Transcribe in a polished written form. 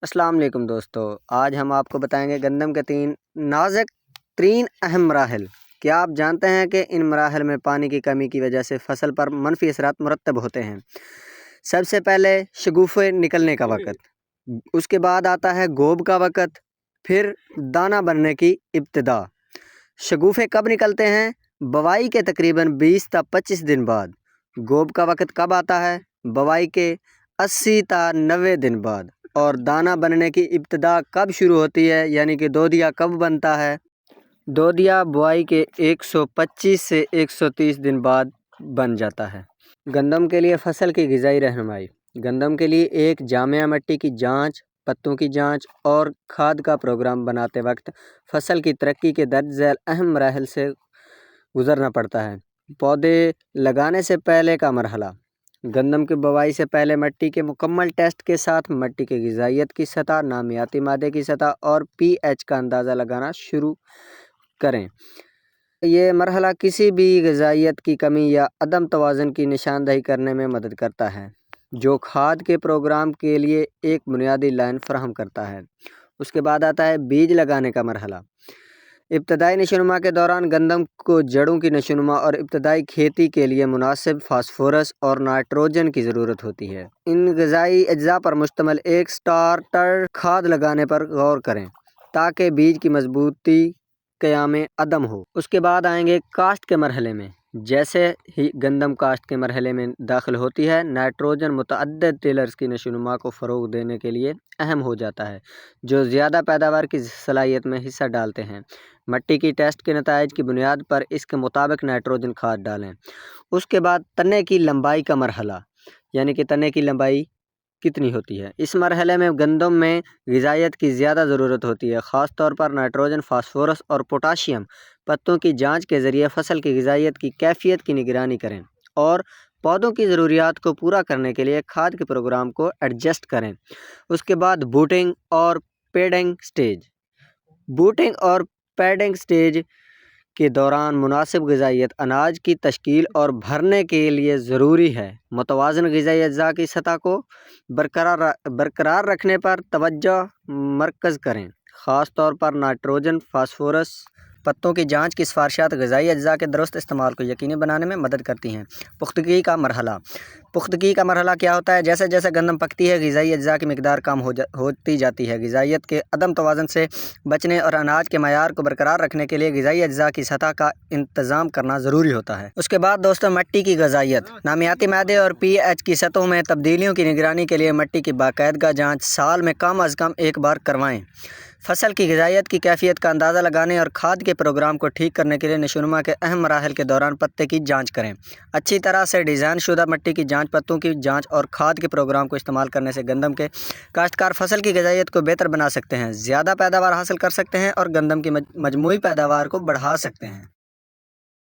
السلام علیکم دوستو، آج ہم آپ کو بتائیں گے گندم کے 3 نازک ترین اہم مراحل۔ کیا آپ جانتے ہیں کہ ان مراحل میں پانی کی کمی کی وجہ سے فصل پر منفی اثرات مرتب ہوتے ہیں؟ سب سے پہلے شگوفے نکلنے کا وقت، اس کے بعد آتا ہے گوب کا وقت، پھر دانہ بننے کی ابتدا۔ شگوفے کب نکلتے ہیں؟ بوائی کے تقریباً 20 تا 25 دن بعد۔ گوب کا وقت کب آتا ہے؟ بوائی کے 80 تا 90 دن بعد۔ اور دانہ بننے کی ابتدا کب شروع ہوتی ہے، یعنی کہ دودیا کب بنتا ہے؟ دودیا بوائی کے 125 سے 130 دن بعد بن جاتا ہے۔ گندم کے لیے فصل کی غذائی رہنمائی۔ گندم کے لیے ایک جامع مٹی کی جانچ، پتوں کی جانچ اور کھاد کا پروگرام بناتے وقت فصل کی ترقی کے درج ذیل اہم مراحل سے گزرنا پڑتا ہے۔ پودے لگانے سے پہلے کا مرحلہ۔ گندم کی بوائی سے پہلے مٹی کے مکمل ٹیسٹ کے ساتھ مٹی کی غذائیت کی سطح، نامیاتی مادے کی سطح اور پی ایچ کا اندازہ لگانا شروع کریں۔ یہ مرحلہ کسی بھی غذائیت کی کمی یا عدم توازن کی نشاندہی کرنے میں مدد کرتا ہے، جو کھاد کے پروگرام کے لیے ایک بنیادی لائن فراہم کرتا ہے۔ اس کے بعد آتا ہے بیج لگانے کا مرحلہ۔ ابتدائی نشوونما کے دوران گندم کو جڑوں کی نشوونما اور ابتدائی کھیتی کے لیے مناسب فاسفورس اور نائٹروجن کی ضرورت ہوتی ہے۔ ان غذائی اجزاء پر مشتمل ایک سٹارٹر کھاد لگانے پر غور کریں تاکہ بیج کی مضبوطی قیام عدم ہو۔ اس کے بعد آئیں گے کاشت کے مرحلے میں۔ جیسے ہی گندم کاشت کے مرحلے میں داخل ہوتی ہے، نائٹروجن متعدد ٹیلرز کی نشوونما کو فروغ دینے کے لیے اہم ہو جاتا ہے، جو زیادہ پیداوار کی صلاحیت میں حصہ ڈالتے ہیں۔ مٹی کی ٹیسٹ کے نتائج کی بنیاد پر اس کے مطابق نائٹروجن کھاد ڈالیں۔ اس کے بعد تنے کی لمبائی کا مرحلہ، یعنی کہ تنے کی لمبائی کتنی ہوتی ہے۔ اس مرحلے میں گندم میں غذائیت کی زیادہ ضرورت ہوتی ہے، خاص طور پر نائٹروجن، فاسفورس اور پوٹاشیم۔ پتوں کی جانچ کے ذریعے فصل کی غذائیت کی کیفیت کی نگرانی کریں اور پودوں کی ضروریات کو پورا کرنے کے لیے کھاد کے پروگرام کو ایڈجسٹ کریں۔ اس کے بعد بوٹنگ اور پیڈنگ سٹیج۔ بوٹنگ اور پیڈنگ سٹیج کے دوران مناسب غذائیت اناج کی تشکیل اور بھرنے کے لیے ضروری ہے۔ متوازن غذائی اجزاء کی سطح کو برقرار رکھنے پر توجہ مرکز کریں، خاص طور پر نائٹروجن، فاسفورس۔ پتوں کی جانچ کی سفارشات غذائی اجزاء کے درست استعمال کو یقینی بنانے میں مدد کرتی ہیں۔ پختگی کا مرحلہ۔ پختگی کا مرحلہ کیا ہوتا ہے؟ جیسے جیسے گندم پکتی ہے، غذائی اجزاء کی مقدار کم ہوتی جاتی ہے۔ غذائیت کے عدم توازن سے بچنے اور اناج کے معیار کو برقرار رکھنے کے لیے غذائی اجزاء کی سطح کا انتظام کرنا ضروری ہوتا ہے۔ اس کے بعد دوستو مٹی کی غذائیت، نامیاتی مادے اور پی ایچ کی سطحوں میں تبدیلیوں کی نگرانی کے لیے مٹی کی باقاعدہ جانچ سال میں کم از کم ایک بار کروائیں۔ فصل کی غذائیت کی کیفیت کا اندازہ لگانے اور کھاد کے پروگرام کو ٹھیک کرنے کے لیے نشوونما کے اہم مراحل کے دوران پتے کی جانچ کریں۔ اچھی طرح سے ڈیزائن شدہ مٹی کی جانچ، پتوں کی جانچ اور کھاد کے پروگرام کو استعمال کرنے سے گندم کے کاشتکار فصل کی غذائیت کو بہتر بنا سکتے ہیں، زیادہ پیداوار حاصل کر سکتے ہیں اور گندم کی مجموعی پیداوار کو بڑھا سکتے ہیں۔